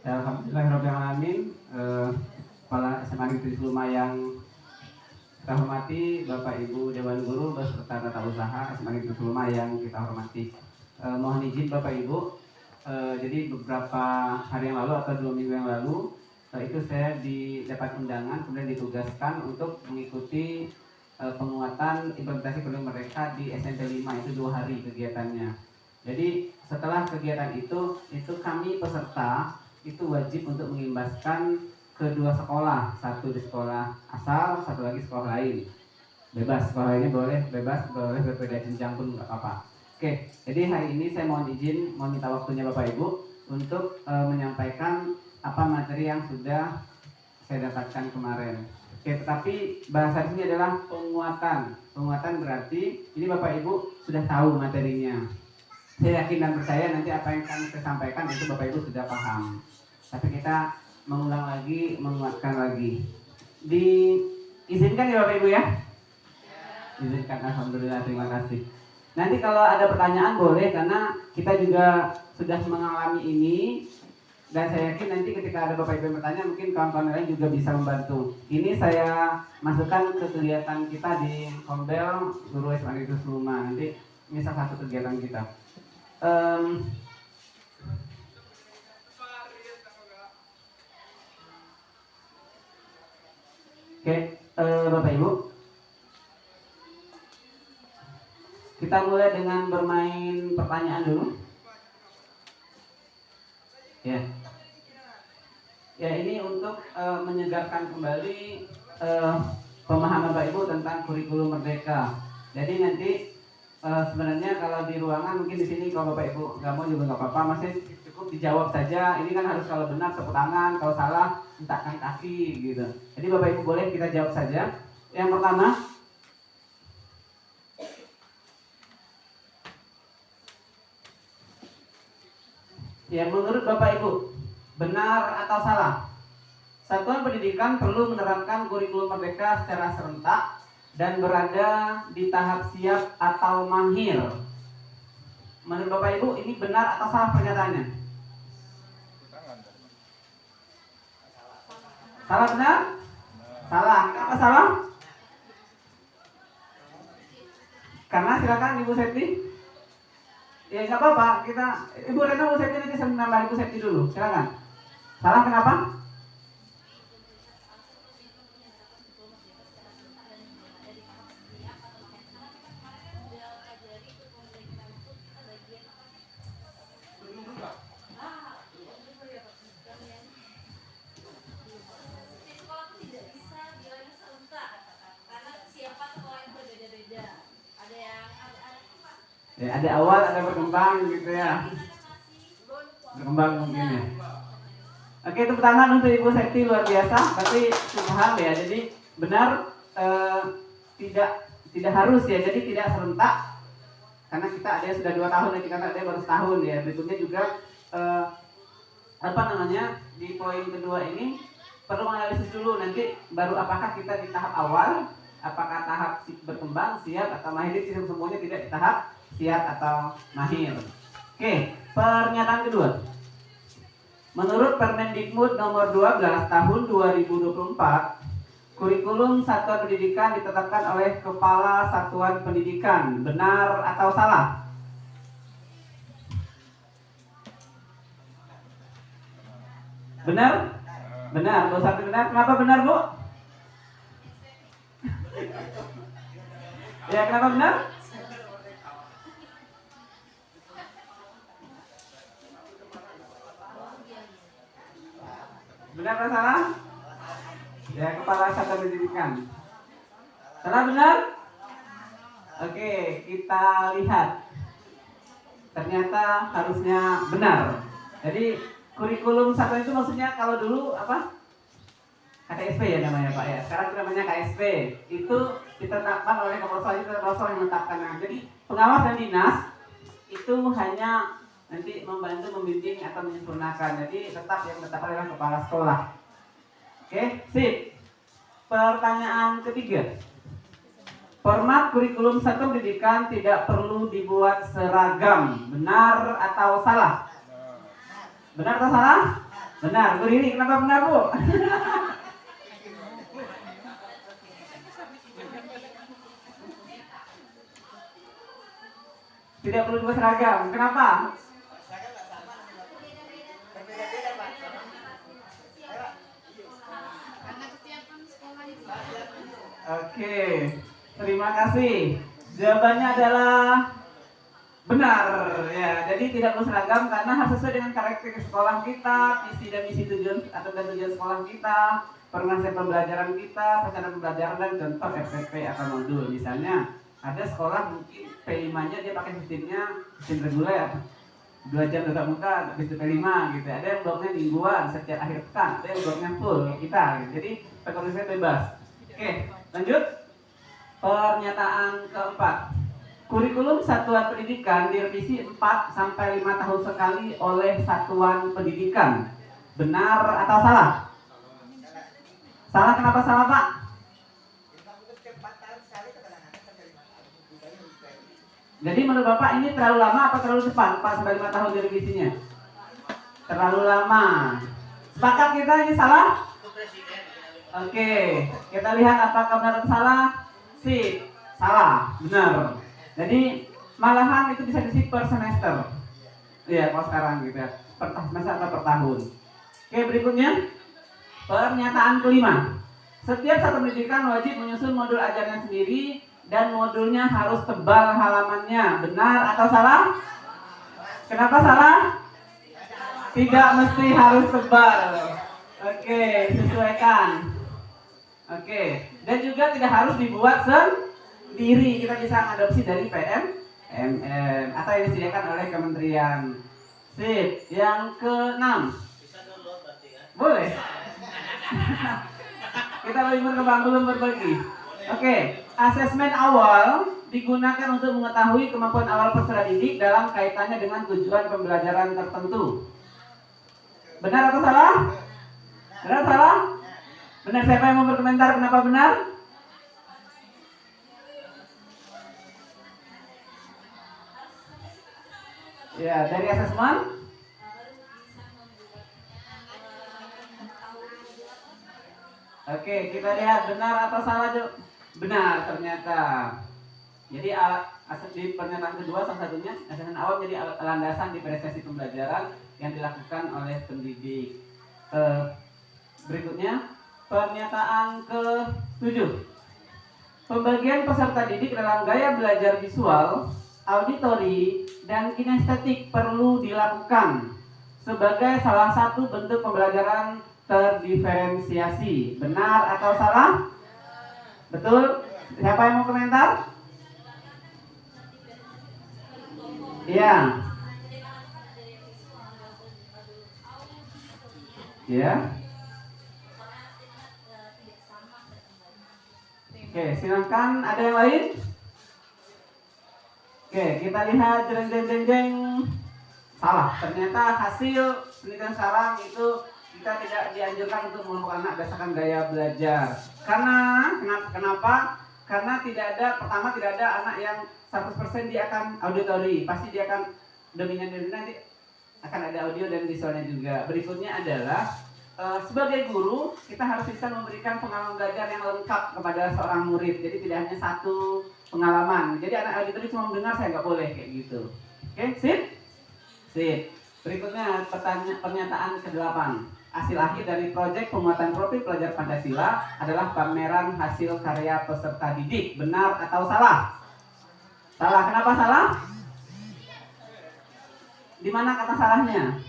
Alhamdulillahirrahmanirrahim. Kepala SMA Negeri Sulma yang kita hormati, Bapak Ibu Dewan Guru beserta tata usaha SMA Negeri Sulma yang kita hormati. Mohon izin Bapak Ibu, jadi beberapa hari yang lalu atau 2 minggu yang lalu itu saya dapat undangan kemudian ditugaskan untuk mengikuti penguatan implementasi kurikulum mereka di SMP 5, itu 2 hari kegiatannya. Jadi setelah kegiatan itu kami peserta itu wajib untuk mengimbaskan kedua sekolah, satu di sekolah asal, satu lagi sekolah lain. Bebas, sekolah lainnya boleh bebas, boleh berbeda jenjang pun nggak apa-apa. Oke, jadi hari ini saya mohon izin, mohon minta waktunya Bapak Ibu untuk menyampaikan apa materi yang sudah saya dapatkan kemarin. Oke, tetapi bahasa di sini adalah penguatan. Penguatan berarti ini Bapak Ibu sudah tahu materinya. Saya yakin dan percaya nanti apa yang akan saya sampaikan itu Bapak Ibu sudah paham. Tapi kita mengulang lagi, menguatkan lagi. Diizinkan ya Bapak Ibu ya? Izinkan, alhamdulillah, terima kasih. Nanti kalau ada pertanyaan boleh, karena kita juga sudah mengalami ini. Dan saya yakin nanti ketika ada Bapak Ibu yang bertanya, mungkin kawan-kawan lain juga bisa membantu. Ini saya masukkan ke kegiatan kita di Kombel Guru SMA Negeri Sulma. Nanti ini salah satu kegiatan kita. Oke, Bapak Ibu, kita mulai dengan bermain pertanyaan dulu. Ya, ini untuk menyegarkan kembali pemahaman Bapak Ibu tentang kurikulum Merdeka. Jadi nanti sebenarnya kalau di ruangan mungkin di sini kalau Bapak Ibu nggak mau juga nggak apa-apa, masih cukup dijawab saja. Ini kan harus kalau benar tepuk tangan, kalau salah hentakkan kaki gitu. Jadi Bapak Ibu boleh kita jawab saja. Yang pertama, ya menurut Bapak Ibu benar atau salah? Satuan pendidikan perlu menerapkan kurikulum Merdeka secara serentak dan berada di tahap siap atau mahir. Menurut Bapak Ibu ini benar atau salah pernyataannya? Salah benar? Salah. Kenapa salah? Karena silakan Ibu Septi. Ya nggak apa-apa, Ibu Rena, Ibu Septi nanti saya menambah Ibu Septi dulu. Silakan. Salah kenapa? Ya, ada awal, ada berkembang gitu ya. Berkembang mungkin ya. Oke, tepuk tangan untuk Ibu Septi, luar biasa. Tapi paham ya. Jadi benar tidak harus ya. Jadi tidak serentak. Karena kita ada yang sudah 2 tahun, dan kita ada yang baru setahun ya. Berikutnya juga di poin kedua ini perlu menganalisis dulu nanti baru apakah kita di tahap awal, apakah tahap berkembang, siap atau mahir. Itu semuanya tidak di tahap siap atau mahir. Oke, pernyataan kedua. Menurut Permendikbud nomor 12 tahun 2024, kurikulum satuan pendidikan ditetapkan oleh Kepala Satuan Pendidikan. Benar atau salah? Benar? Benar. Bu Satu benar. Kenapa benar, Bu? Ya, kenapa benar? Benar atau salah? Ya, Kepala Satuan Pendidikan. Salah benar? Oke, kita lihat. Ternyata harusnya benar. Jadi kurikulum satuan itu maksudnya kalau dulu apa? KTSP ya namanya Pak ya. Sekarang namanya KSP. Itu ditetapkan oleh Kepala yang menetapkan. Jadi pengawas dan dinas itu hanya nanti membantu membimbing atau menyempurnakan. Jadi tetap yang menetapkan adalah kepala sekolah. Oke, sip. Pertanyaan ketiga. Format kurikulum satuan pendidikan tidak perlu dibuat seragam. Benar atau salah? Benar atau salah? Benar, Bu Riri, kenapa benar, Bu? Tidak perlu juga seragam. Kenapa? Oke, terima kasih. Jawabannya adalah benar ya. Jadi tidak perlu seragam karena harus sesuai dengan karakteristik sekolah kita, visi dan misi tujuan atau tujuan sekolah kita, konsep pembelajaran kita, rencana pembelajaran dan contoh FPP atau modul. Misalnya ada sekolah mungkin P5-nya dia pakai sistem reguler. 2 jam tetap muka habis itu P5 gitu. Ada yang bloknya mingguan setiap akhir pekan, ada yang bloknya full kayak kita gitu. Jadi pekerjaan bebas. Oke, lanjut. Pernyataan keempat. Kurikulum satuan pendidikan direvisi 4 sampai 5 tahun sekali oleh satuan pendidikan. Benar atau salah? Salah, kenapa salah, Pak? Jadi menurut Bapak ini terlalu lama apa terlalu cepat? 4 sampai 5 tahun direvisinya? Terlalu lama. Sepakat kita ini salah? Oke, kita lihat apakah benar atau salah. Sip, salah, benar. Jadi malahan itu bisa diisi per semester. Iya, kalau sekarang gitu ya, per semester atau per tahun. Oke, berikutnya pernyataan kelima. Setiap satuan pendidikan wajib menyusun modul ajarnya sendiri dan modulnya harus tebal halamannya. Benar atau salah? Kenapa salah? Tidak mesti harus tebal. Oke, sesuaikan. Oke, dan juga tidak harus dibuat sendiri. Kita bisa mengadopsi dari PMMM atau yang disediakan oleh kementerian. Sip, yang ke-6. Boleh? Kita lebih berkembang, belum berbagi. Oke, asesmen awal digunakan untuk mengetahui kemampuan awal peserta didik dalam kaitannya dengan tujuan pembelajaran tertentu. Benar atau salah? Benar atau salah? Benar, siapa yang mau berkomentar kenapa benar? Ya, dari asesmen. Oke, kita lihat benar atau salah, Jo? Benar ternyata. Jadi di pernyataan kedua salah satunya asesmen awal jadi landasan di sesi pembelajaran yang dilakukan oleh pendidik. Berikutnya pernyataan ke-7. Pembagian peserta didik dalam gaya belajar visual, auditori, dan kinestetik perlu dilakukan sebagai salah satu bentuk pembelajaran terdiferensiasi. Benar atau salah? Betul? Siapa yang mau komentar? Iya. Ya. Oke, silakan. Ada yang lain? Oke, kita lihat jeng. Salah. Ternyata hasil penelitian sekarang itu kita tidak dianjurkan untuk mengelompokkan anak berdasarkan gaya belajar. Kenapa? Karena tidak ada anak yang 100% dia akan auditori. Pasti dia akan dominan nanti akan ada audio dan visualnya juga. Berikutnya adalah sebagai guru kita harus bisa memberikan pengalaman belajar yang lengkap kepada seorang murid. Jadi tidak hanya satu pengalaman. Jadi anak auditori cuma mendengar, saya nggak boleh kayak gitu. Oke, sip. Berikutnya pernyataan ke-8. Hasil akhir dari proyek pembuatan profil pelajar Pancasila adalah pameran hasil karya peserta didik. Benar atau salah? Salah. Kenapa salah? Di mana kata salahnya?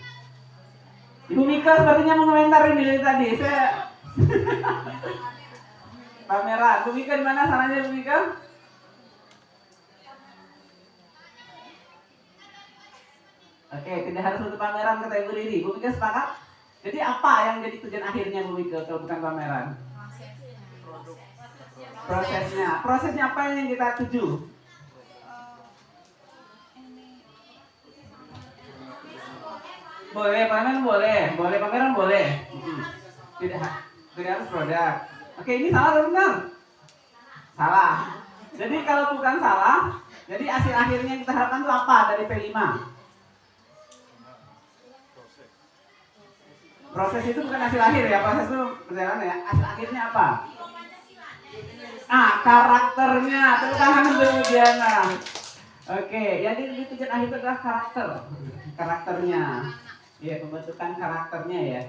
Ibu Mika sepertinya mengomentari dari tadi. Pameran. Ibu Mika di mana salahnya, Ibu Mika? Oke, tidak harus untuk pameran kata Ibu Riri. Ibu Mika sepakat? Jadi apa yang jadi tujuan akhirnya Bu Mika kalau bukan pameran? Prosesnya. Prosesnya apa yang kita tuju? Boleh pameran boleh. Tidak harus produk. Oke, ini salah atau benar? Salah. Jadi kalau bukan salah, jadi hasil akhirnya yang kita harapkan itu apa dari P5? Proses itu bukan hasil akhir ya, proses itu perjalanan ya. Hasil akhirnya apa? Karakternya. Tepuk tangan untuk Diana. Oke, yang ditujuan akhir itu adalah karakternya. Ya, pembentukan karakternya ya.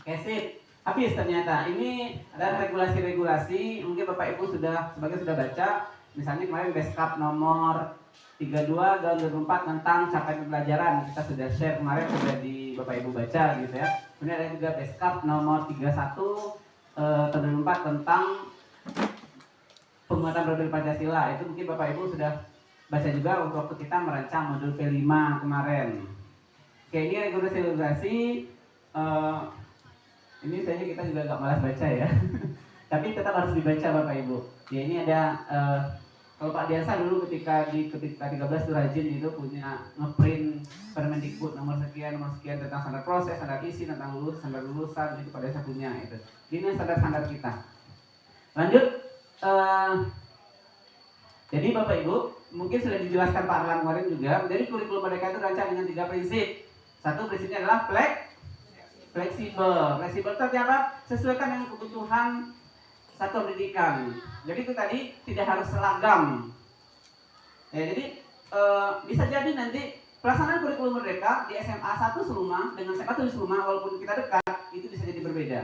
Oke, sip. Habis ternyata. Ini ada regulasi-regulasi. Mungkin Bapak Ibu sudah baca. Misalnya kemarin Beskap nomor 32 tahun 2004 tentang capaian pembelajaran. Kita sudah share kemarin, sudah di Bapak Ibu baca gitu ya. Kemudian ada juga Beskap nomor 31 tahun 2004 tentang penguatan modul Pancasila. Itu mungkin Bapak Ibu sudah baca juga untuk waktu kita merancang modul P5 kemarin. Oke, ini regulasi. Ini saya kita juga gak malas baca ya. Tapi tetap harus dibaca Bapak Ibu. Ya ini ada kalau Pak Diasa dulu ketika 13 itu rajin itu punya ngeprint Permendikbud nomor sekian tentang standar proses, standar isi, tentang standar lulusan, itu Pak Diasa punya itu. Ini standar kita. Lanjut. Jadi Bapak Ibu mungkin sudah dijelaskan Pak Arlan kemarin juga. Jadi kurikulum Merdeka itu dirancang dengan 3 prinsip. Satu prinsipnya adalah fleksibel. Fleksibel itu apa? Sesuaikan dengan kebutuhan satu pendidikan. Jadi itu tadi tidak harus seragam. Ya, jadi bisa jadi nanti pelaksanaan kurikulum Merdeka di SMA 1 Seluma dengan SMA 7 Seluma walaupun kita dekat itu bisa jadi berbeda.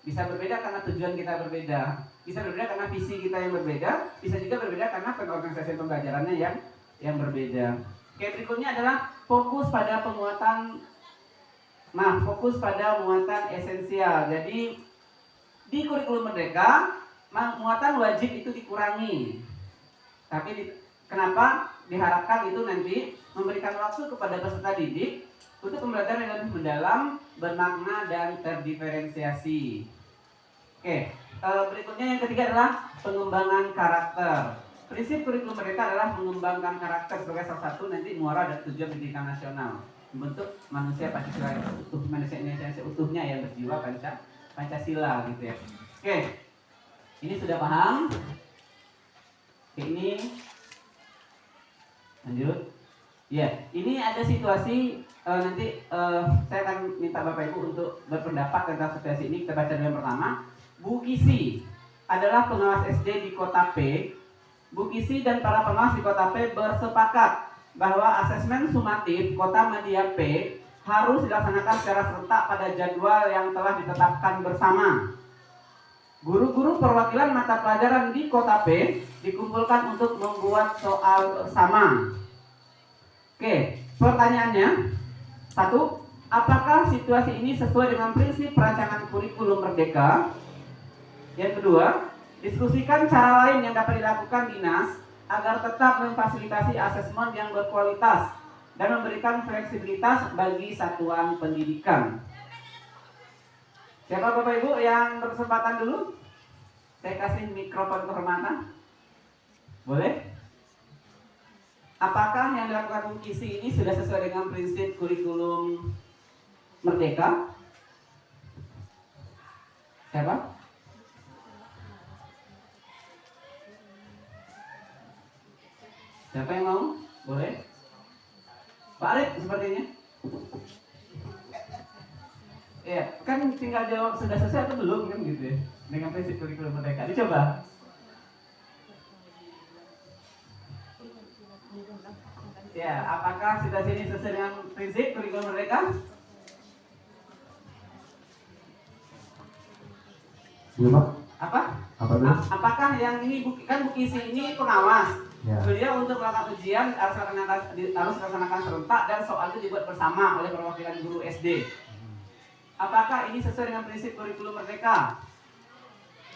Bisa berbeda karena tujuan kita berbeda. Bisa berbeda karena visi kita yang berbeda. Bisa juga berbeda karena pengorganisasian pembelajarannya yang berbeda. Oke, berikutnya adalah fokus pada muatan esensial. Jadi di kurikulum Merdeka, muatan wajib itu dikurangi. Tapi kenapa diharapkan itu nanti memberikan waktu kepada peserta didik untuk pembelajaran yang lebih mendalam, bermakna dan terdiferensiasi. Oke, berikutnya yang ketiga adalah pengembangan karakter. Prinsip kurikulum Merdeka adalah mengembangkan karakter sebagai salah satu nanti muara dari tujuan pendidikan nasional, membentuk manusia Pancasila yang utuh, manusia Indonesia utuhnya yang berjiwa Pancasila gitu ya. Oke, ini sudah paham? Oke, ini lanjut. Ya, ini ada situasi nanti saya akan minta Bapak Ibu untuk berpendapat tentang situasi ini. Kita baca dulu yang pertama. Bu Kisi adalah pengawas SD di Kota P. Bu Kisi dan para pengawas di Kota P bersepakat bahwa asesmen sumatif Kota Media P harus dilaksanakan secara serentak pada jadwal yang telah ditetapkan bersama. Guru-guru perwakilan mata pelajaran di Kota P dikumpulkan untuk membuat soal bersama. Oke, pertanyaannya. 1. Apakah situasi ini sesuai dengan prinsip perancangan kurikulum Merdeka? Yang kedua, diskusikan cara lain yang dapat dilakukan dinas agar tetap memfasilitasi asesmen yang berkualitas dan memberikan fleksibilitas bagi satuan pendidikan. Siapa Bapak Ibu yang berkesempatan dulu? Saya kasih mikrofon kehormatan. Boleh? Apakah yang dilakukan Bu Kisi ini sudah sesuai dengan prinsip kurikulum Merdeka? Siapa? Siapa yang mau? Boleh? Pak Arif sepertinya. Ya, kan tinggal jawab sudah selesai atau belum kan gitu ya. Dengan prinsip kurikulum Merdeka. Dicoba. Ya, apakah sudah sini sesuai dengan prinsip kurikulum Merdeka? Iya, Pak. Apa? Apakah yang ini kan Bu Kisi ini pengawas? Ya. Beliau untuk melakukan ujian harus dilaksanakan serentak dan soal itu dibuat bersama oleh perwakilan guru SD. Apakah ini sesuai dengan prinsip kurikulum Merdeka?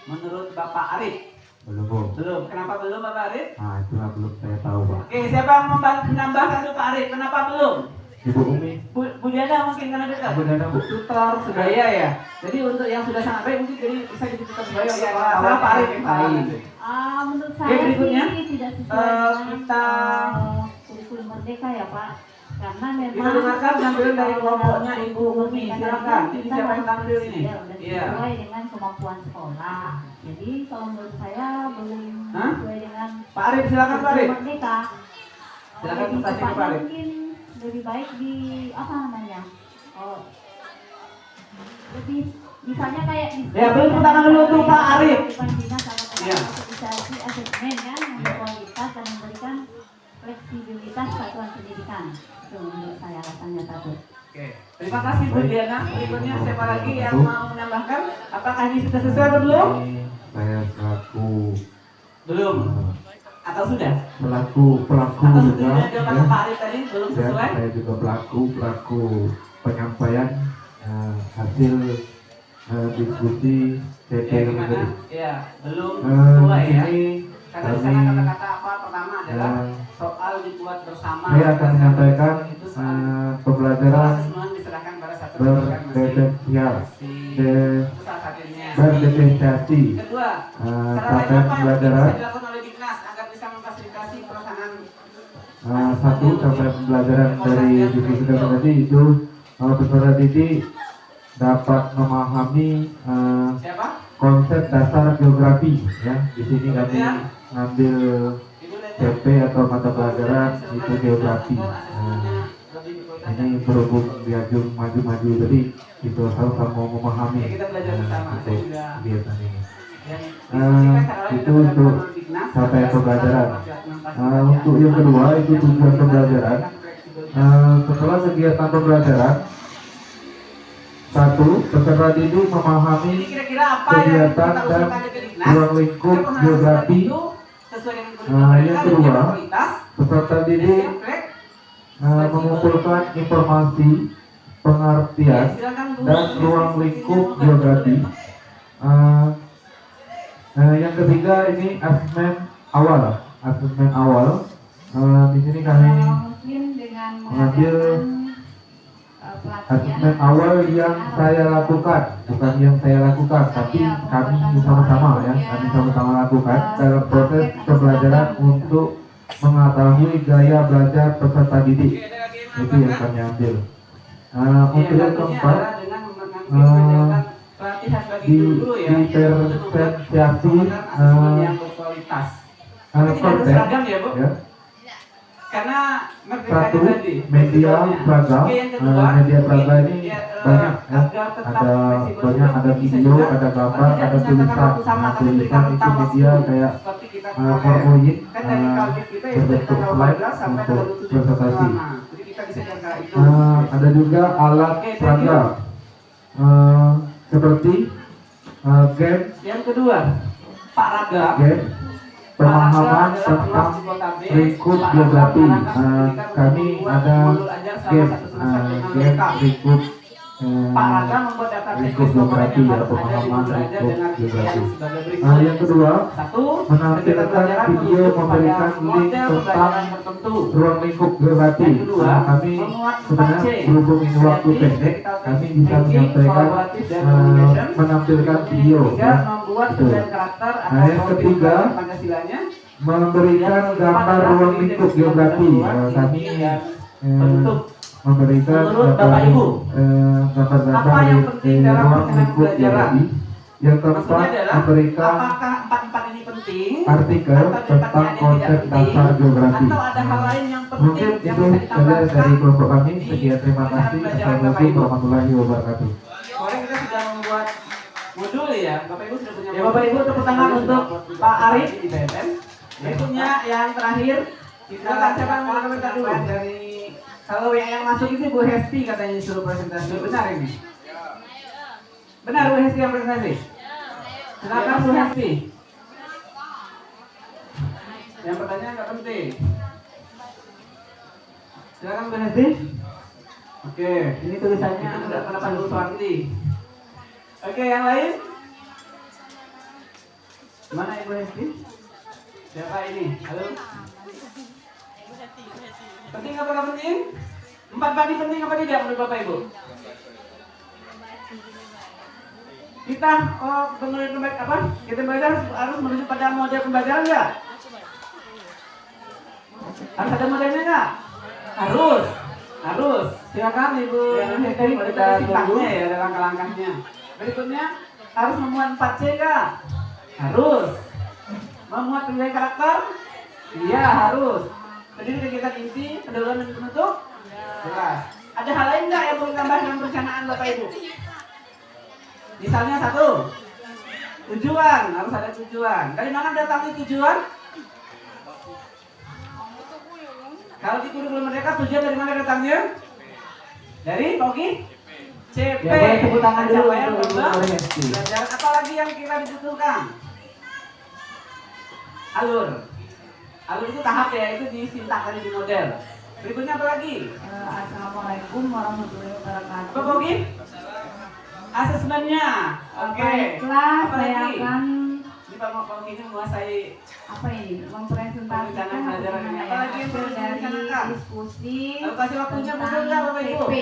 Menurut Bapak Arif? Belum. Kenapa belum Bapak Arif? Itulah belum saya tahu, Pak. Oke, siapa yang menambahkan itu Pak Arif? Kenapa belum? Ibu Umi. Bu Diana mungkin karena dekat. Bu Diana, Bu. Tutor Subaya ya. Jadi untuk yang sudah sangat baik mungkin jadi bisa jadi tutor Subaya ya. Salah Pak Arif yang baik. Menurut saya berikutnya, sih tidak sesuai dengan kurikulum Merdeka ya Pak. Karena memang kita dengarkan sambil dari kelompoknya Ibu Umi, silakan. Ini siapa yang tampil ini? Iya. Sesuai dengan kemampuan sekolah. Jadi kalau menurut saya belum sesuai dengan Pak Arif, silakan Pak Arif. Merdeka. Silakan Pak Arif. Mungkin lebih baik di apa namanya? lebih misalnya kayak Ya, beri tepuk tangan dulu untuk Pak Arif. Iya. Organisasi asesmen kan yang berkualitas dan memberikan fleksibilitas satuan pendidikan. Itu menurut saya alasannya satu. Oke, terima kasih Bu Diana. Berikutnya siapa lagi yang mau menambahkan? Apakah ini sudah sesuai atau belum? Ini saya selaku Belum. Atau sudah? pelaku Atau juga sudah jawaban ya. Pak Arif tadi belum Dan sesuai? saya juga pelaku penyampaian hasil diskusi CP Ya, tadi. gimana? Ya, belum sesuai ya. Ini Karena di sana kata-kata apa pertama adalah soal dibuat bersama. saya akan menyampaikan itu soal pembelajaran asesmen diserahkan pada satu pendidikan berdesensial itu salah satunya. berdesensiasi Kedua, cara lain capaian apa yang pembelajaran bisa dilakukan oleh Dignas agar bisa memfasilitasi pelaksanaan satu capaian pembelajaran dari diskusi kami tadi itu peserta didik dapat memahami siapa? konsep dasar geografi ya. Di sini kami ngambil Ibu lihat CP atau mata pelajaran itu geografi. Ini berhubung diajung maju-maju jadi itu sama memahami Ya, kita belajar bersama. itu Saya juga kegiatan ini. itu untuk capaian pembelajaran. Untuk yang kedua itu tujuan pembelajaran. Setelah kegiatan pembelajaran, satu, peserta didik memahami Ini kira-kira apa kegiatan yang kita dan usulkan ke Dignas? ruang lingkup Kita geografi. itu sesuai dengan kurikulum Yang mereka, kedua, dengan kualitas, peserta dan didik template. mengumpulkan informasi, Ya, pengertian, silakan Bu. dan ruang lingkup geografi. Yang ketiga ini asesmen awal. Asesmen awal. Di sini kami Mungkin dengan mengambil pelatihan asesmen awal yang saya lakukan, bukan yang saya lakukan, tapi kami sama-sama ya, kami sama-sama lakukan dalam proses pembelajaran untuk mengetahui gaya belajar peserta didik. Oke, ada lagi yang Itu yang menambahkan? kami ambil. Iya, Untuk yang satunya keempat, adalah dengan mengajarkan pelatihan bagi guru ya, diferensiasi asesmen yang berkualitas. Tapi tidak harus konten, seragam ya, Bu? ya. Karena merdeka Satu, tadi media prinsipnya. seragam. Oke, yang kedua, Media seragam ini ya, banyak ya. agar tetap Ada fleksibel banyak, juga, ada bisa video, juga, ada gambar, tidak ada menyatakan tulisan. waktu sama, tapi Tulisan berikan itu rentang media waktu. kayak Seperti kita kemarin. PowerPoint Kan dari target kita itu dari berbentuk tanggal slide 14 sampai untuk tanggal 27 presentasi. lama. Jadi kita bisa jaga itu. Ada juga alat Oke, thank you. peraga seperti game, Yang kedua, Pak Raga. pemahaman tentang lingkup geografi. Kami ada game lingkup Pak Raga membuat daftar lingkup checklist pokok geografi yang ya, harus ada di pemahaman buku belajar lingkup dengan geografi. yang sebagai berikut. Yang kedua, Satu, menampilkan pelajaran video merujuk memberikan pada link model tentang pembelajaran tertentu. ruang lingkup geografi. Yang kedua, Kami memuat sebenarnya 4C. berhubung ini waktu Jadi, pendek, critical kami thinking, bisa menyampaikan collaborative dan communication. menampilkan video. Yang ketiga, Ya. membuat Betul. desain karakter atau Yang profil ketiga, Pancasilanya. memberikan gambar ruang lingkup geografi. Kami bentuk memberikan Menurut Bapak Ibu, gambar-gambar apa yang penting dalam ruang pelaksanaan lingkup pembelajaran? geografi. Yang keempat, Maksudnya adalah memberikan apakah empat-empat ini penting artikel atau tentang empatnya ada yang konsep tidak penting, dasar geografi. atau ada hal lain yang penting Mungkin yang itu bisa saja ditambahkan dari kelompok kami. di Sekian, terima pelaksanaan kasih. pembelajaran Bapak Assalamualaikum Ibu. warahmatullahi wabarakatuh. Kemarin kita sudah membuat modul ya, Bapak Ibu sudah punya. Ya, Bapak Ibu, tepuk tangan untuk Pak Arif di BMN. Berikutnya yang terakhir kita siapa yang mau komentar dulu dari kalau yang masuk itu Bu Hesti katanya disuruh presentasi. Benar ini? Benar Bu Hesti yang presentasi? Silakan Bu Hesti. Yang pertanyaan nggak penting. Silakan Bu Hesti. Oke, ini tulisannya ada pendapat Bu Suwarti. Oke, yang lain? Mana Ibu Hesti? Siapa ini? Halo? Penting apa nggak penting? Empat tadi penting apa tidak menurut Bapak Ibu? Kita menurut apa? Kita belajar harus menuju pada model pembelajaran nggak? Harus ada modelnya nggak? Harus. Silakan Ibu Hesti, kita simpangnya ya, ada langkah-langkahnya. Berikutnya harus memuat 4C nggak? Harus. Memuat penilaian karakter? Iya harus. Terdiri kegiatan inti, pendahuluan dan penutup? Jelas. Ada hal lain nggak yang perlu ditambah dalam perencanaan Bapak Ibu? Misalnya satu, tujuan, harus ada tujuan. Dari mana datangnya tujuan? Kalau di kurikulum merdeka tujuan dari mana datangnya? Dari Oki? CP. Ya, boleh tepuk tangan dulu Pencapaian untuk Ibu program Hesti. pembelajaran. Apa lagi yang kita dibutuhkan? Alur. Alur itu tahap ya, itu disintak tadi di model. Berikutnya apa lagi? Assalamualaikum warahmatullahi wabarakatuh. Apa Oki? Asesmennya. Oke. Baiklah, Apa saya lagi? akan Ini Pak Oki ini menguasai apa ini mempresentasikan Perencanaan pelajaran ini. Apa lagi yang perlu hasil dari direncanakan? diskusi Lalu kasih waktunya tentang betul nggak Bapak Ibu? PP.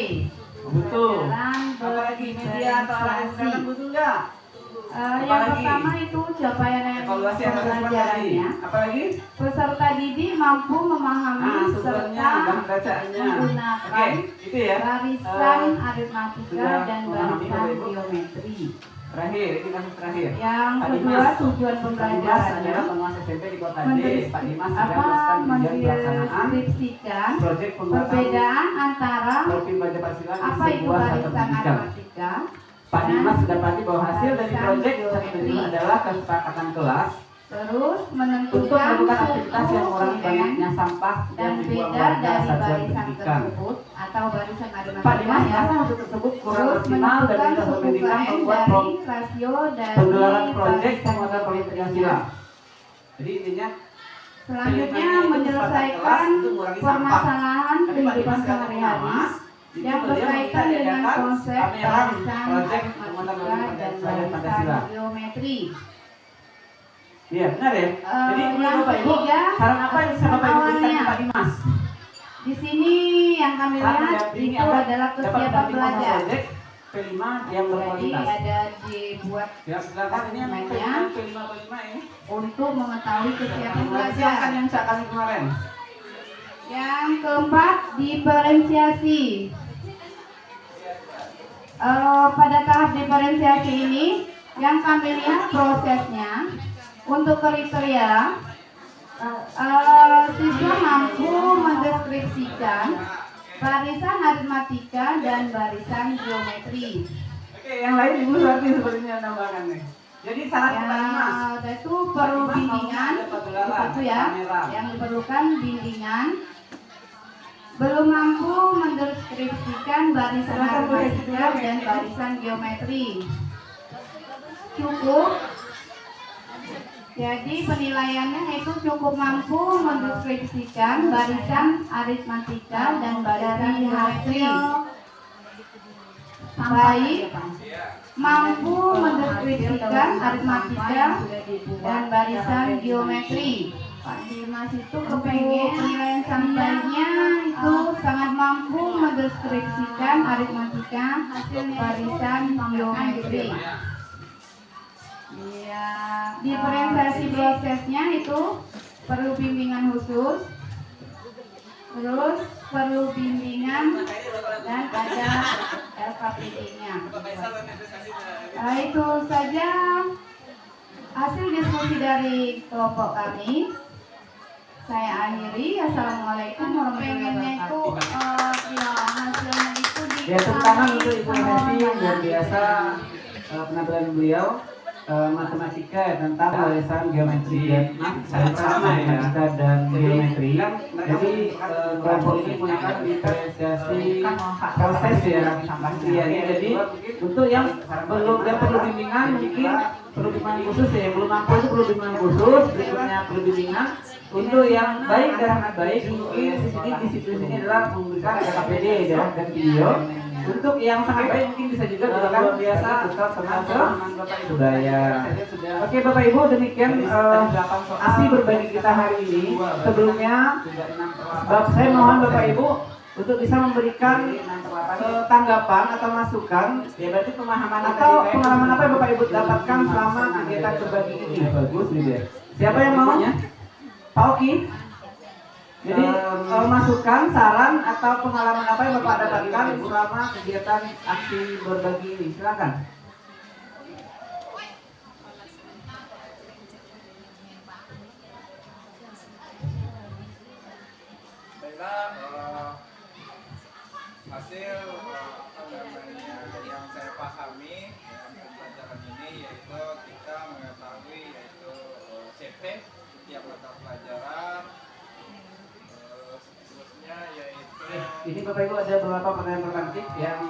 Butuh. Pembelajaran Apalagi media atau alat yang berdifferensiasi. digunakan butuh nggak? Yang Apalagi? pertama itu capaian yang Evaluasi yang harus tadi. pembelajarannya. Apalagi? Peserta didik mampu memahami Nah, sumbernya, serta bahan bacaannya. menggunakan Oke, itu ya. barisan Eh, aritmatika sudah dan memahami, barisan Bapak Ibu? geometri. Terakhir, ini kasus terakhir. Yang Pak kedua Dimas. tujuan Pak Dimas pembelajarannya adalah penguasa SMP di Kota D. Mendis- Pak Dimas sedang melakukan apa ujian pelaksanaan mendeskripsikan proyek pembuatan perbedaan antara Profil Baca Pancasila di apa itu sebuah satuan barisan pendidikan. aritmatika Pak Dimas mendapati bahwa hasil dari barisan proyek geometri. tersebut adalah kesepakatan kelas terus untuk menentukan melakukan aktivitas yang mengurangi suku banyaknya sampah dan yang dibuang beda warga dari satuan barisan pendidikan. tersebut atau barisan Pak aritmatika Dimas ya. merasa hasil tersebut kurang Terus optimal dan menentukan minta suku pendidikan KM membuat dari rasio dari penggelaran proyek barisan penguatan proyek Pancasila. Jadi intinya selanjutnya itu menyelesaikan kelas untuk mengurangi sampah. permasalahan Tapi Pak kehidupan Dimas tidak sehari-hari pengawas, itu yang beliau berkaitan meminta dengan diadakan konsep pameran barisan proyek penguatan proyek aritmatika dan proyek Pancasila. barisan geometri. Iya, benar ya. Jadi yang menurut Bapak Ibu, ketiga, saran apa yang bisa Bapak Ibu berikan ke awalnya. Pak Dimas? Di sini yang kami Saat lihat mendampingi itu apa? adalah Dapat kesiapan mendampingi belajar. proyek P5 yang Jadi berkualitas. ada dibuat Ya, silakan ini yang Dokumennya. P5 P5 ini. untuk mengetahui kesiapan Silakan belajar. yang saya kali kemarin. Yang keempat, diferensiasi. Pada tahap diferensiasi ini, yang kami lihat prosesnya untuk kriteria siswa mampu mendeskripsikan barisan aritmatika dan barisan geometri. Oke, yang lain Ibu Suwarti sepertinya tambahkan nih. Jadi syarat Pak Dimas. Itu perlu bimbingan, itu ya, yang diperlukan bimbingan. Belum mampu mendeskripsikan barisan aritmatika dan barisan geometri. Cukup. Jadi penilaiannya itu cukup mampu mendeskripsikan barisan aritmatika dan barisan geometri. Baik, mampu mendeskripsikan aritmatika dan barisan geometri. Pak Dimas itu kepengen penilaian sampelnya itu sangat mampu mendeskripsikan aritmatika barisan geometri. Iya, diferensiasi prosesnya itu perlu bimbingan khusus, terus perlu bimbingan dan ada LKPD-nya. Itu saja hasil diskusi dari kelompok kami. Saya akhiri. Assalamualaikum warahmatullahi wabarakatuh. Hasilnya itu di Ya, tepuk tangan untuk Ibu Hesti yang luar biasa penampilan beliau. Matematika tentang barisan geometri dan matematika dan geometri. Jadi kelompok ini menggunakan diferensiasi proses ya. Iya, jadi untuk yang belum dan perlu bimbingan mungkin perlu bimbingan khusus ya. Yang belum mampu itu perlu bimbingan khusus. Berikutnya perlu bimbingan. Untuk yang baik dan sangat baik mungkin di situ sini adalah memberikan KPD dan video. Untuk yang sangat baik mungkin bisa juga dilakukan biasa tetap tenang budaya. Oke Bapak Ibu, demikian aksi berbagi kita hari ini. Sebelumnya saya mohon Bapak Ibu untuk bisa memberikan tanggapan atau masukan, ya berarti pemahaman atau pengalaman apa yang Bapak Ibu dapatkan selama kegiatan berbagi ini. Bagus gitu ya. Siapa yang mau? Pak Oki. Jadi masukan, saran atau pengalaman apa yang Bapak dapatkan selama kegiatan aksi berbagi ini? Silakan. Baiklah, hasil yang saya pahami yaitu kita mengetahui yaitu CP setiap mata pelajaran, seterusnya yaitu Ini Bapak Ibu ada beberapa pertanyaan pertanyaan yang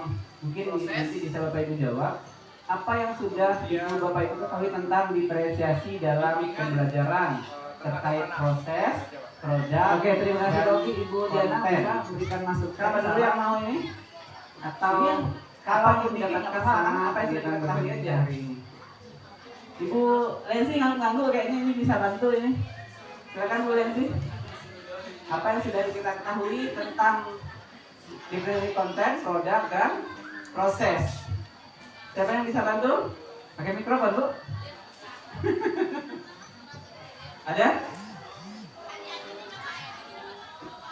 mungkin nanti bisa Bapak Ibu jawab. Apa yang sudah Ibu Bapak Ibu ketahui tentang diferensiasi dalam pembelajaran terkait proses, produk? Oke, terima kasih Rocky. Ibu Diana bisa berikan masukan. Siapa dulu yang mau ini? Atau kapan Ibu mendapatkan kesan? Apa yang sudah kita ketahui aja hari ini? Ibu Lensi ngangguk kayaknya ini bisa bantu ini. Silakan Bu Lensi. Apa yang sudah kita ketahui tentang diferensiasi konten, produk, dan proses? Siapa yang bisa bantu? Pakai mikrofon, Bu. Ada?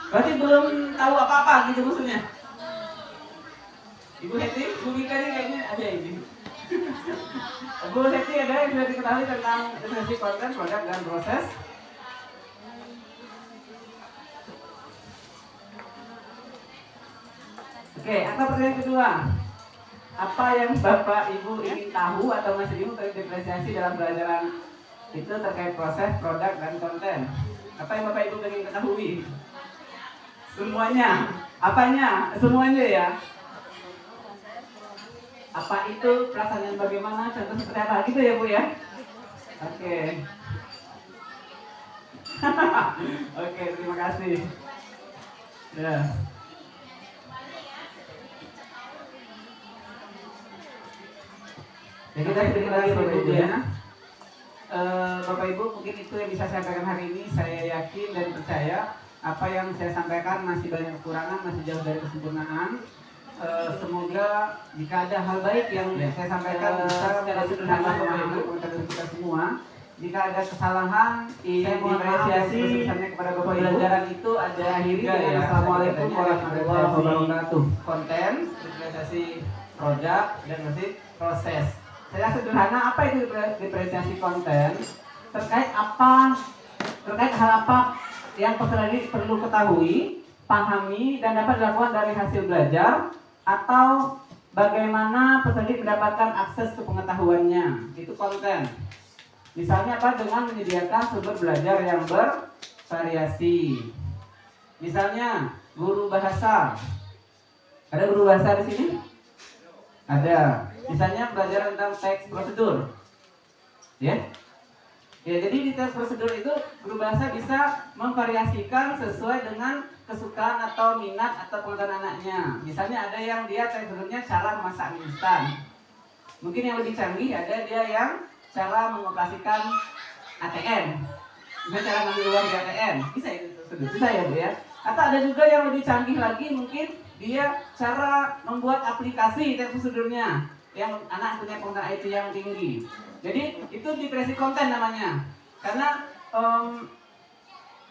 Berarti belum tahu apa-apa gitu maksudnya? Ibu Heti, Bu Mika ini kayaknya ada ini. Bu Heti ada yang sudah diketahui tentang diferensiasi konten, produk, dan proses? Oke, apa pertanyaan kedua? Apa yang Bapak Ibu ingin tahu atau masih bingung terkait diferensiasi dalam pelajaran itu terkait proses, produk, dan konten? Apa yang Bapak Ibu ingin ketahui? Semuanya? Apanya? Semuanya ya? Apa itu pelaksanaan bagaimana? Contoh seperti apa? Gitu ya Bu ya? Oke. Oke, terima kasih. Ya. Ya kita sedikit lagi Bapak Ibu ya. Bapak Ibu mungkin itu yang bisa saya sampaikan hari ini. Saya yakin dan percaya apa yang saya sampaikan masih banyak kekurangan, masih jauh dari kesempurnaan. Semoga jika ada hal baik yang saya sampaikan bisa secara sederhana Bapak Ibu komentar kita semua. Jika ada kesalahan, saya mohon apresiasi kepada Bapak Ibu. Pelajaran itu ada akhiri dengan Assalamualaikum warahmatullahi wabarakatuh. Konten, diferensiasi produk, dan masih proses. Saya sederhana, apa itu diferensiasi konten? Terkait hal apa yang peserta didik perlu ketahui, pahami, dan dapat dilakukan dari hasil belajar, atau bagaimana peserta didik mendapatkan akses ke pengetahuannya. Itu konten. Misalnya apa? Dengan menyediakan sumber belajar yang bervariasi. Misalnya guru bahasa. Ada guru bahasa di sini? Ada. Misalnya belajar tentang teks prosedur. Ya. Ya, jadi di teks prosedur itu guru bahasa bisa memvariasikan sesuai dengan kesukaan atau minat atau pengetahuan anaknya. Misalnya ada yang dia teks prosedurnya cara memasak mie instan. Mungkin yang lebih canggih ada dia yang cara mengoperasikan ATM. Misalnya cara ngambil uang di ATM. Bisa itu prosedur. Bisa ya Bu ya. Atau ada juga yang lebih canggih lagi, mungkin dia cara membuat aplikasi teks prosedurnya yang anak punya pengetahuan IT yang tinggi. Jadi itu diferensiasi konten namanya. Karena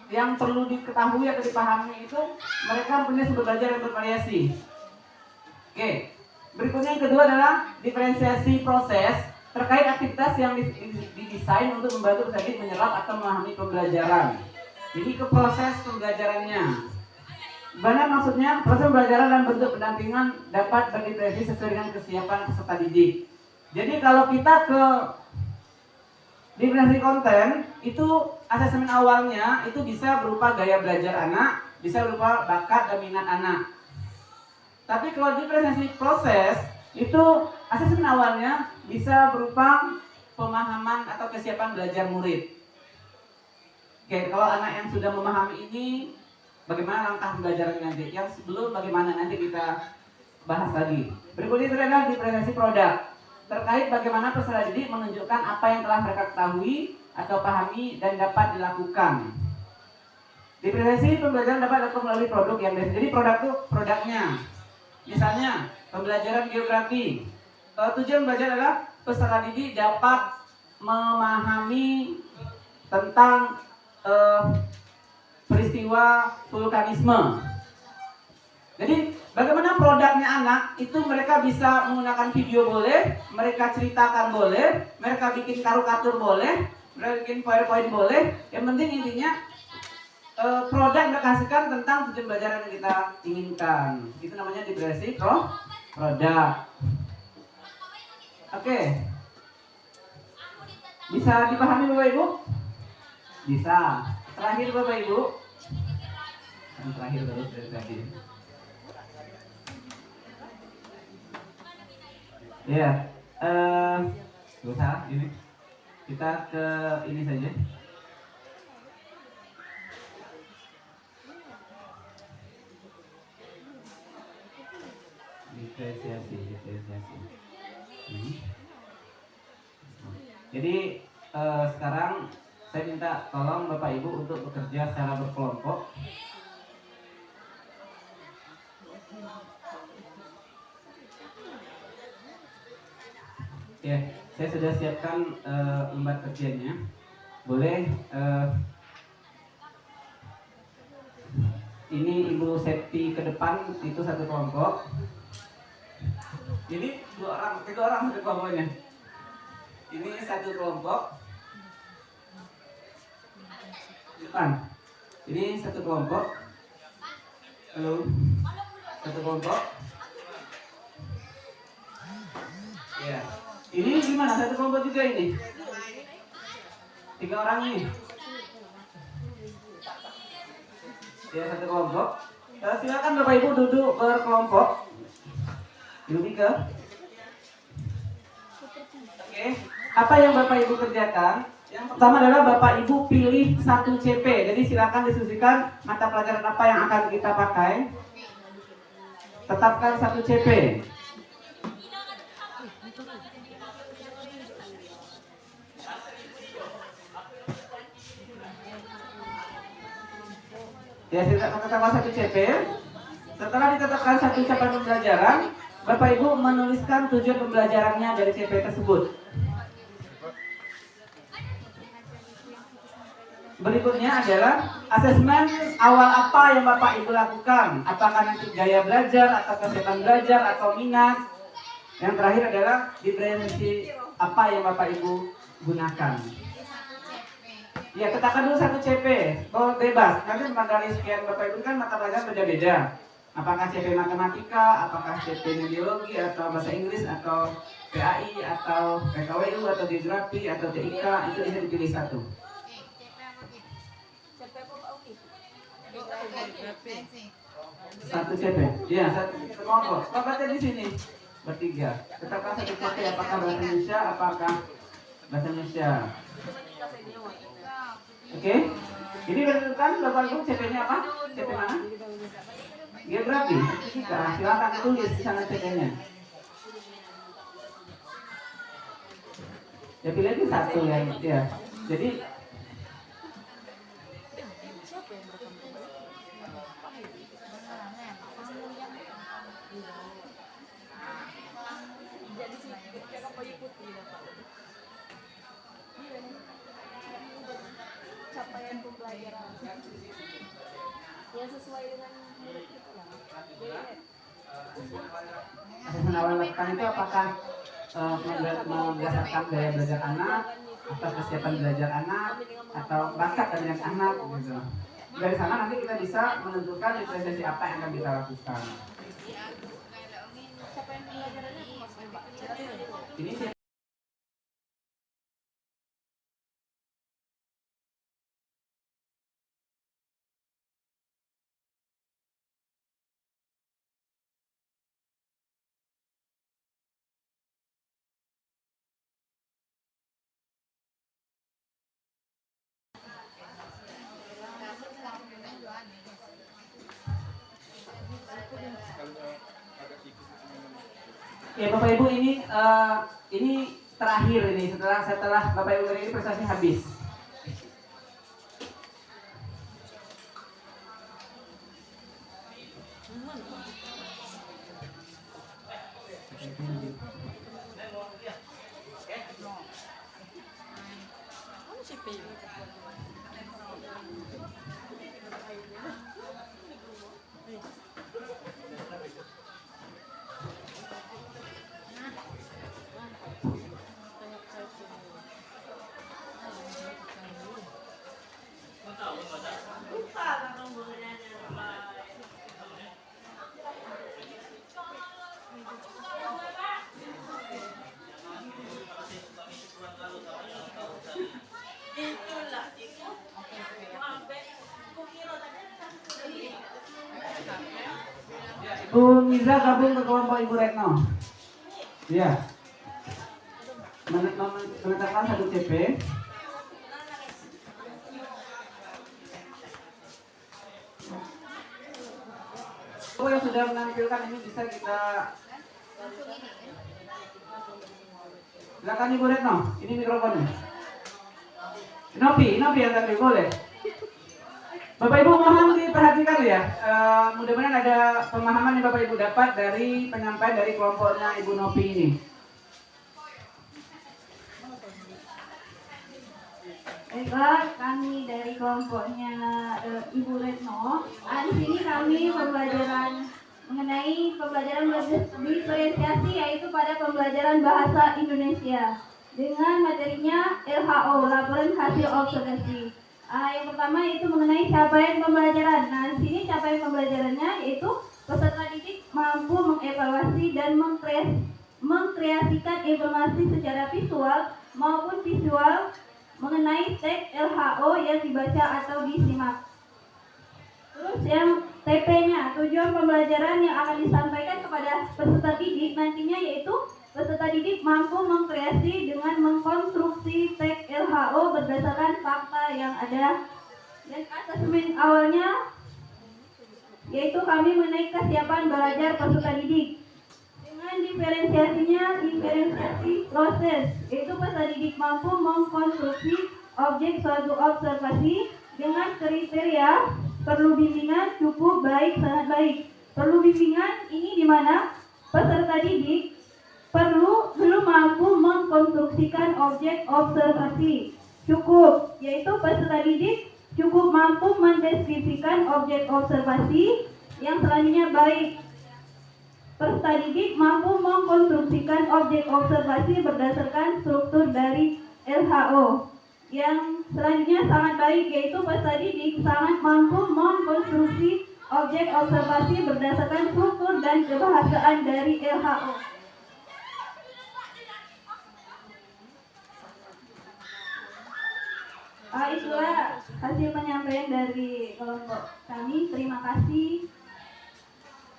yang perlu diketahui atau dipahami itu mereka punya sumber belajar yang bervariasi. Oke. Berikutnya yang kedua adalah diferensiasi proses terkait aktivitas yang didesain untuk membantu peserta didik menyerap atau memahami pembelajaran. Jadi ke proses pembelajarannya. Mana maksudnya proses pembelajaran dan bentuk pendampingan dapat berdiferensiasi sesuai dengan kesiapan peserta didik. Jadi kalau kita ke diferensiasi konten itu asesmen awalnya itu bisa berupa gaya belajar anak, bisa berupa bakat dan minat anak. Tapi kalau diferensiasi proses itu asesmen awalnya bisa berupa pemahaman atau kesiapan belajar murid. Oke, kalau anak yang sudah memahami ini, bagaimana langkah pembelajarannya nanti? Yang sebelum bagaimana nanti kita bahas lagi. Berikutnya itu adalah diferensiasi produk. Terkait bagaimana peserta didik menunjukkan apa yang telah mereka ketahui atau pahami dan dapat dilakukan. Diferensiasi pembelajaran dapat dilakukan melalui produk yang biasa. Jadi produk itu produknya. Misalnya pembelajaran geografi. Tujuan belajar adalah peserta didik dapat memahami tentang peristiwa vulkanisme. Jadi bagaimana produknya anak itu mereka bisa menggunakan video boleh, mereka ceritakan boleh, mereka bikin karikatur boleh, mereka bikin PowerPoint boleh. Yang penting intinya produk yang dikasihkan tentang tujuan belajar yang kita inginkan. Itu namanya diferensiasi produk. Oke. Bisa dipahami Bapak Ibu? Bisa. Terakhir Bapak Ibu. Yang terakhir baru dari tadi. Ya, nggak usah ini. Kita ke ini saja. Diferensiasi. Jadi sekarang saya minta tolong Bapak Ibu untuk bekerja secara berkelompok. Ya, saya sudah siapkan lembar kerjanya. Boleh ini Ibu Septi ke depan, itu satu kelompok. Ini tiga orang satu kelompoknya. Ini satu kelompok. Depan. Ini satu kelompok. Halo. Satu kelompok. Ya. Ini gimana? Satu kelompok juga ini. 3 orang ini. Ya, satu kelompok. Silakan Bapak Ibu duduk berkelompok. Duduk 3. Oke. Apa yang Bapak Ibu kerjakan? Yang pertama adalah Bapak Ibu pilih 1 CP. Jadi silakan diskusikan mata pelajaran apa yang akan kita pakai. Tetapkan 1 CP. Ya, tetapkan 1 CP. Setelah ditetapkan 1 capaian pembelajaran, Bapak Ibu menuliskan tujuan pembelajarannya dari CP tersebut. Berikutnya adalah asesmen awal apa yang Bapak Ibu lakukan. Apakah nanti gaya belajar, atau kesetan belajar, atau minat. Yang terakhir adalah diferensiasi apa yang Bapak Ibu gunakan. Ya, tetapkan dulu 1 CP. Oh, bebas. Nanti dari sekian Bapak Ibu kan mata pelajaran beda-beda. Apakah CP matematika, apakah CP biologi, atau bahasa Inggris, atau PAI, atau PKWU, atau geografi, atau TIK, itu bisa dipilih 1. Satu CP. Ya, satu kelompok. Kelompoknya di sini bertiga. Tetapkan 1 CP. Apakah bahasa Indonesia, apakah bahasa Indonesia. Oke. Ini menentukan Bapak Ibu CP-nya apa? CP mana? Geografi. Silakan tulis di sana CP-nya. Ya, pilih aja 1 ya. Jadi capaian pembelajaran yang sesuai dengan murid kita. asesmen awal lakukan itu apakah berdasarkan gaya belajar anak, atau kesiapan belajar anak, atau bakat dan anak gitu. Dari sana nanti kita bisa menentukan diferensiasi apa yang akan kita lakukan. Capaian pembelajarannya apa maksudnya, Pak? Ini ya Bapak Ibu, ini terakhir ini setelah Bapak Ibu ini prestasi habis. Bu Miza gabung ke kelompok Ibu Retno. Iya. Menetapkan 1 CP. Oh, yang sudah menampilkan ini bisa kita silakan Ibu Retno, ini mikrofonnya. Nopi yang tadi boleh. Bapak Ibu mohon diperhatikan ya. Mudah-mudahan ada pemahaman yang Bapak Ibu dapat dari penyampaian dari kelompoknya Ibu Nopi ini. Baiklah, kami dari kelompoknya Ibu Retno. Di sini kami pembelajaran mengenai pembelajaran diferensiasi, yaitu pada pembelajaran bahasa Indonesia dengan materinya LHO, laporan hasil observasi. Yang pertama itu mengenai capaian pembelajaran. Nah, di sini capaian pembelajarannya yaitu peserta didik mampu mengevaluasi dan mengkreasikan informasi secara visual maupun visual mengenai teks LHO yang dibaca atau disimak. Terus yang TP-nya, tujuan pembelajaran yang akan disampaikan kepada peserta didik nantinya yaitu peserta didik mampu mengkreasi dengan mengkonstruksi teks LHO berdasarkan fakta yang ada. Dan asesmen awalnya yaitu kami mengenai kesiapan belajar peserta didik. Dengan diferensiasi proses, yaitu peserta didik mampu mengkonstruksi objek suatu observasi dengan kriteria perlu bimbingan, cukup, baik, sangat baik. Perlu bimbingan ini di mana peserta didik belum mampu mengkonstruksikan objek observasi. Cukup, yaitu peserta didik cukup mampu mendeskripsikan objek observasi. Yang selanjutnya baik, peserta didik mampu mengkonstruksikan objek observasi berdasarkan struktur dari LHO. Yang selanjutnya sangat baik, yaitu peserta didik sangat mampu mengkonstruksi objek observasi berdasarkan struktur dan kebahasaan dari LHO. Itulah hasil penyampaian dari kelompok kami. Terima kasih.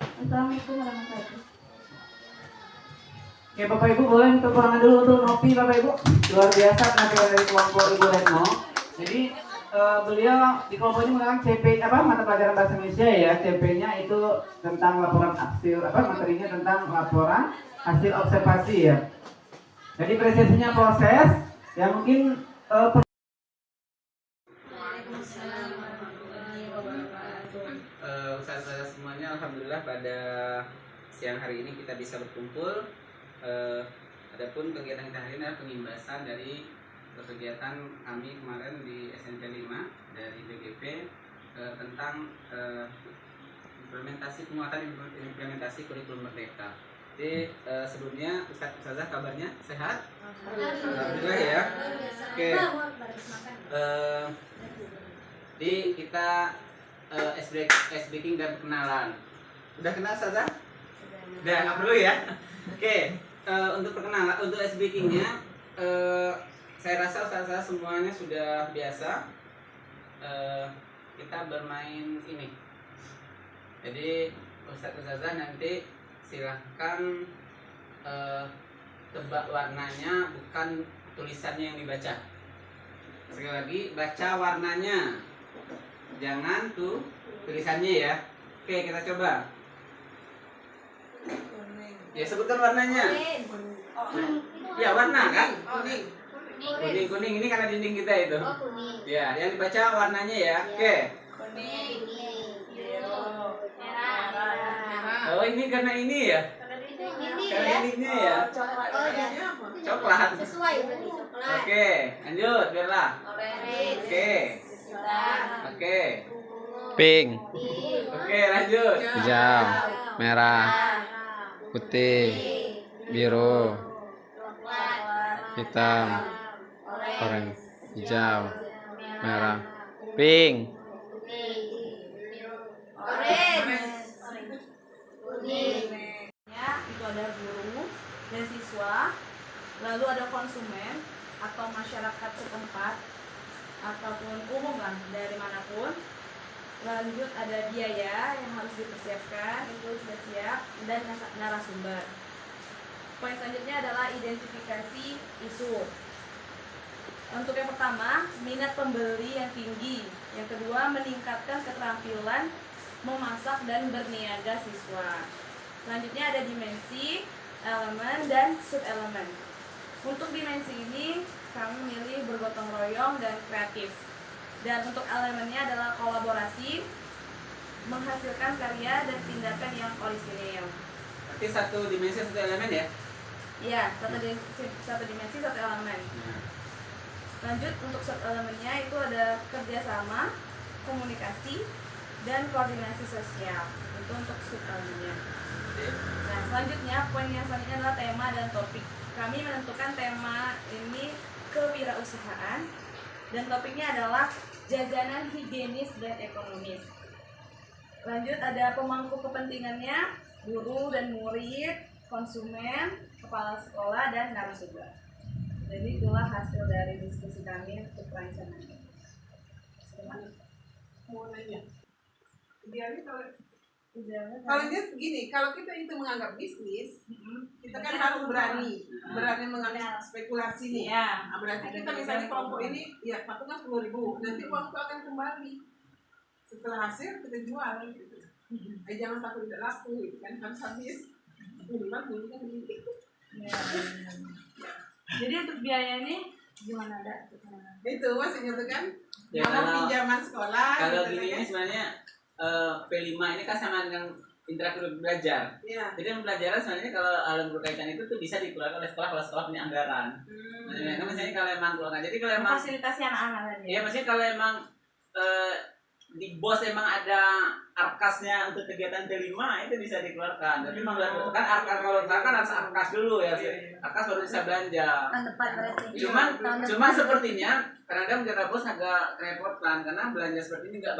Assalamualaikum warahmatullahi wabarakatuh. Oke Bapak Ibu boleh minta pertolongan dulu untuk Nopi Bapak Ibu. Luar biasa penampilan dari kelompok Ibu Retno. Jadi beliau di kelompok ini menggunakan CP mata pelajaran bahasa Indonesia ya. CP-nya itu tentang laporan hasil materinya tentang laporan hasil observasi ya. Jadi presentasinya proses yang mungkin Ustaz-ustaz semuanya, alhamdulillah pada siang hari ini kita bisa berkumpul. Adapun kegiatan kita hari ini adalah pengimbasan dari kegiatan kami kemarin di SMP 5 dari BGP tentang penguatan implementasi kurikulum merdeka. Jadi sebelumnya Ustazah kabarnya sehat? Alhamdulillah ya. Oke. Jadi kita ice breaking dan perkenalan. Udah kenal Ustazah? Udah, nggak perlu ya. Oke. Untuk perkenalan, untuk ice breakingnya, saya rasa Ustazah semuanya sudah biasa. Kita bermain ini. Jadi Ustazah nanti silahkan tebak warnanya, bukan tulisannya yang dibaca. Sekali lagi, baca warnanya, jangan tuh tulisannya ya. Oke, kita coba. Ya, sebutkan warnanya. Ya, warna kan? Kuning ini karena dinding kita itu. Ya, yang dibaca warnanya ya. Oke. Oh, ini karena ini ya. Karena dindingnya ya. Coklat. Sesuai berarti coklat. Oke, lanjut biarlah. Oke. Oke. Pink, Oke, lanjut. hijau, merah, putih, biru, hitam, oranye, hijau, merah, pink. Itu ada guru dan siswa, lalu ada konsumen atau masyarakat setempat ataupun umum lah dari manapun. Lanjut ada biaya yang harus dipersiapkan, itu sudah siap, dan narasumber. Poin selanjutnya adalah identifikasi isu. Untuk yang pertama, minat pembeli yang tinggi. Yang kedua, meningkatkan keterampilan memasak dan berniaga siswa. Selanjutnya ada dimensi, elemen, dan subelemen. Untuk dimensi ini, kami milih bergotong royong dan kreatif. Dan untuk elemennya adalah kolaborasi, menghasilkan karya dan tindakan yang orisinil. Berarti satu dimensi satu elemen ya? Iya, satu dimensi satu elemen. Lanjut untuk sub elemennya itu ada kerjasama, komunikasi, dan koordinasi sosial. Itu untuk sub elemennya. Nah, selanjutnya poin yang selanjutnya adalah tema dan topik. Kami menentukan tema ini kewirausahaan dan topiknya adalah jajanan higienis dan ekonomis. Lanjut ada pemangku kepentingannya, guru dan murid, konsumen, kepala sekolah, dan narasumber. Jadi itulah hasil dari diskusi kami untuk perancangan ini. Mau nanya, idealnya kalau dia begini, kalau kita itu menganggap bisnis, kita kan harus berani mengambil spekulasi nih. Ya. Nah, berarti kita misalnya kelompok ini, ya patungan 10.000, nanti uang itu akan kembali. Setelah hasil kita jual, gitu. Jangan takut tidak laku, gitu kan harus habis. Minimal bunyinya begitu. Ya. Jadi untuk biaya ini gimana ada? Itu maksudnya tuh kan, Ya, kalau kalau- pinjaman sekolah. Kalau gitu gini kan. ini sebenarnya P5 ini kan sama dengan interaktif belajar. Iya. Jadi pembelajaran sebenarnya kalau hal yang berkaitan itu tuh bisa dikeluarkan oleh sekolah kalau sekolah punya anggaran. Nah, kan misalnya kalau emang keluarga, jadi kalau emang Fasilitasi anak-anak tadi. iya maksudnya kalau emang di BOS emang ada arkasnya untuk kegiatan P5 itu bisa dikeluarkan. Tapi emang kan arkas kalau kan harus arkas dulu ya. Arkas baru bisa belanja. Tahun depan berarti. Cuman sepertinya kadang-kadang menjaga bos agak kerepotan karena belanja seperti ini nggak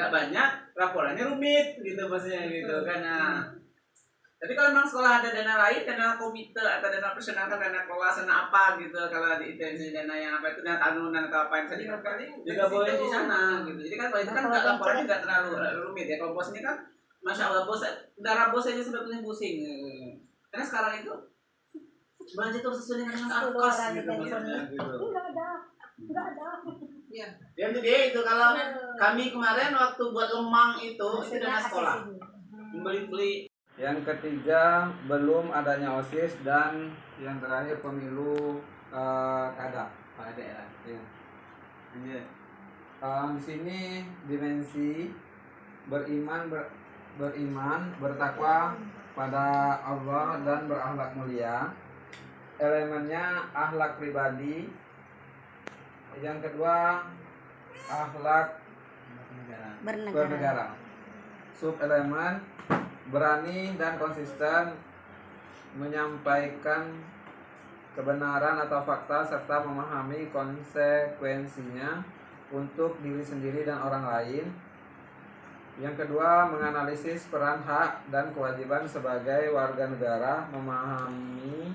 banyak laporannya rumit gitu maksudnya gitu karena tapi kalau memang sekolah ada dana lain, dana komite atau dana personal, dana kelas, dana apa gitu, kalau di itu dana yang apa itu dana tahunan atau apa yang tadi juga boleh di sana gitu. Jadi kan kalau itu kan nggak laporannya nggak terlalu rumit ya. Kalau bos ini kan, masya Allah bos, darah bos aja sebetulnya pusing. Karena sekarang itu belanja itu sesuai dengan angkos gitu. Enggak ada. Iya. Dan itu dia itu kalau kami kemarin waktu buat lemang itu dana sekolah beli. Yang ketiga, belum adanya OSIS, dan yang terakhir pemilu kada Pada daerah. ya. Di sini dimensi beriman bertakwa pada Allah dan berakhlak mulia. Elemennya akhlak pribadi. Yang kedua, akhlak bernegara. Sub elemen berani dan konsisten menyampaikan kebenaran atau fakta serta memahami konsekuensinya untuk diri sendiri dan orang lain. Yang kedua, menganalisis peran hak dan kewajiban sebagai warga negara, memahami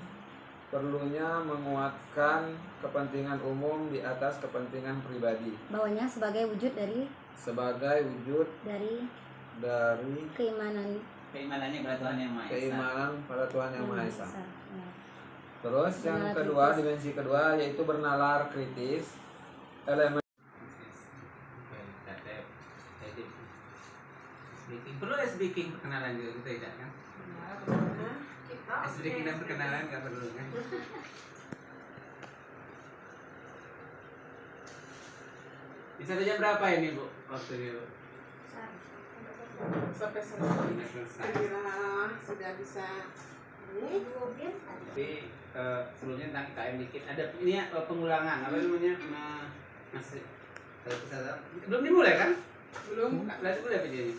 perlunya menguatkan kepentingan umum di atas kepentingan pribadi. Bawahnya sebagai wujud dari Keimanannya pada Tuhan Yang Maha Esa. Keimanan pada Tuhan Yang Maha Esa. Ya. Terus yang Bernalar kedua, kritis. dimensi kedua yaitu bernalar kritis. Elemen Perlu speaking perkenalan juga gitu tidak kan? Speaking dan perkenalan nggak perlu kan? Bisa jam berapa ini Bu? Waktunya Bu? Sampai selesai. Sudah selesai. Kira sudah bisa ini. Tapi sebelumnya tentang IKM dikit. Ada ini ya pengulangan apa namanya? Masih belum dimulai kan? Belum. Berarti udah videonya.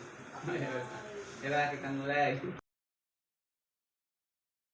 Ya kita mulai.